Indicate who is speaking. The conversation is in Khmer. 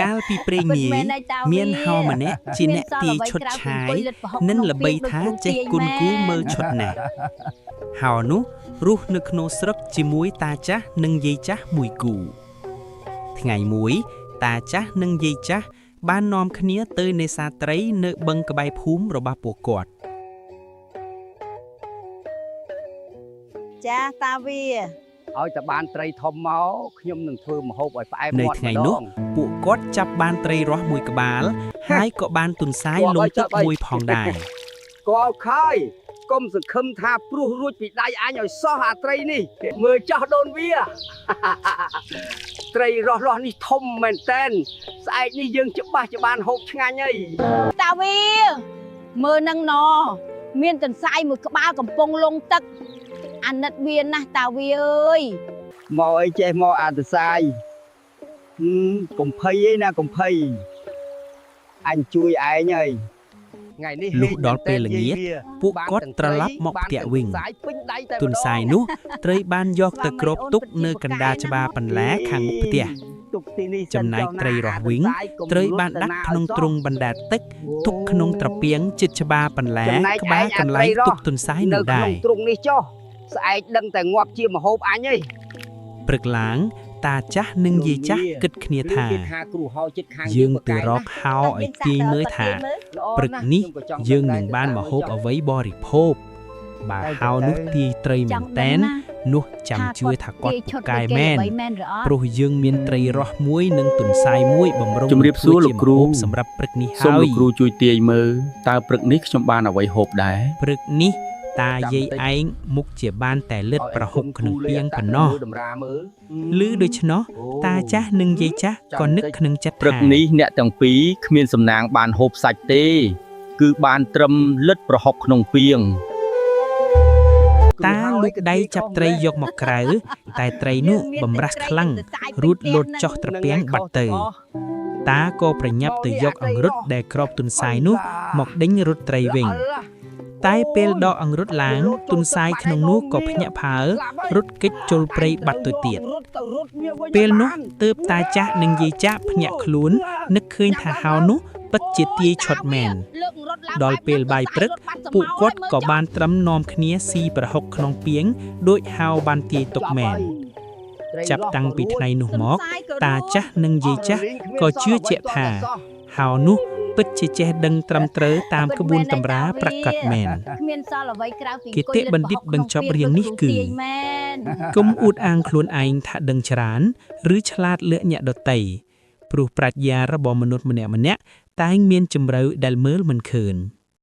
Speaker 1: កាលពីព្រេងងាយមានហៅម្នាក់ជាអ្នកទាយឈុតឆាយនិងល្បីថាចេះគុនគូមើលឈុតណាស់ហៅនោះរស់នៅក្នុងស្រុកជាមួយតាចាស់និងយាយចាស់មួយគូថ្ងៃមួយតាចាស់និងយាយចាស់បាននាំគ្នាទៅនេសាទត្រីនៅបឹងក្បែរភូមិរបស់ពួកគាត់
Speaker 2: ចាតាវា
Speaker 3: ឲ្យតែបានត្រីធំមកខ្ញុំនឹងធ្វើម្ហូបឲ្យផ្អែមមាត់
Speaker 1: នៅថ្ងៃនោះពួកគាត់ចាប់បានត្រីរស់មួយក្បាលហើយក៏បានទុនសាយលងទឹកមួយផងដែរ
Speaker 3: ក៏ខើយកុំសង្ឃឹមថាព្រោះរួចពីដៃអញឲ្យសោះអាត្រីនេះមើលចោះដូនវា ត្រីរស់នេះធំមែនតែនស្អែកនេះយើងច្បាស់ជាបានហូបឆ្ងាញ់ហើយ
Speaker 2: តាវាមើលនឹងណមានទន្សាយមួយក្បាលកំពុងលងទឹកអាណិតវាណាស់តាវាអើយ
Speaker 3: មកអីចេះមកអាទសាយកុំភ័យឯណាកុំភ័យអញជួយឯងហើយថ្ងៃនេះ
Speaker 1: លុះដល់ពេលល្ងាចពួកគាត់ត្រឡប់មកផ្ទះវិញទុនសាយនោះត្រីបានយកទៅគ្របទុកនៅកណ្ដាលច្បារបន្លែខាងមុខផ្ទះចំណែកត្រីរស់វិញត្រីបានដាក់ក្នុងទ្រុងបណ្ដែតទឹកទុកក្នុងត្រពាំងជិតច្បារបន្លែក្បែរកន្លែងទុកទុនសាយនោះដែរ
Speaker 3: ទ្រុងនេះចុះស្អែកដឹងតែងាប់ជាម្ហូបអញហី
Speaker 1: ព្រឹកឡើងតាចាស់និងយាយចាស់គិតគ្នាថាយើងទៅរកហៅឲ្យទាយមើលថាព្រឹកនេះយើងនឹងបានម្ហូបអ្វីបរិភោគបើហៅនោះទាយត្រីមែនតែននោះចាំជឿថាគាត់ពូកែមែនព្រោះយើងមានត្រីរស់មួយនិងទុនសាយមួយបំរុងជំរាបសួរលោកគ្រូសម្រាប់ព្រឹកនេះហើយសូមលោកគ្រូជួយទាយមើលតើព្រឹកនេះខ្ញុំបានអ្វីហូបដែរព្រឹកនេះតាយាយឯងមុខជាបានតែលិតប្រហុកក្នុងពាងប៉ុណ្ណោះឮដូច្នោះតាចាស់និងយាយចាស់ក៏នឹកក្នុងចិត្តថាព្រឹកនេះអ្នកទាំងពីរគ្មានសំណាងបានហូបសាច់ទេគឺបានត្រឹមលិតប្រហុកក្នុងពាងតាលូកដៃចាប់ត្រីយកមកក្រៅតែត្រីនោះបំរាស់ខ្លាំងរូតលោតចុះត្រពាំងបាត់ទៅតាក៏ប្រញាប់ទៅយកអង្រុតដែលគ្របទុនសាយនោះមកដេញរត់ត្រីវិញតែពេលដកអង្រុតឡើងទុនសាយក្នុងនោះក៏ភ្ញាក់ផើរត់គេចចូលព្រៃបាត់ទៅទៀតពេលនោះទើបតាចាស់និងយាយចាស់ភ្ញាក់ខ្លួននឹកឃើញថាហៅនោះពិតជាទាយឆុតមែនដល់ពេលបាយព្រឹកពួកគាត់ក៏បានត្រឹមនាំគ្នាស៊ីប្រហុកក្នុងពាងដូចហៅបានទាយទុកមែនចាប់តាំងពីថ្ងៃនោះមកតាចាស់និងយាយចាស់ក៏ជឿជាក់ថាហៅនោះពិតជាចេះដឹងត្រឹមត្រូវតាមក្បួនតម្រាប្រកាសមែនគតិបណ្ឌិតបញ្ចប់រឿងនេះគឺកុំអួតអាងខ្លួនឯងថាដឹងច្រើនឬឆ្លាតលើសអ្នកដទៃព្រោះប្រាជ្ញារបស់មនុស្សម្នាក់ៗតែងមានជម្រៅដែលមើលមិនឃើញ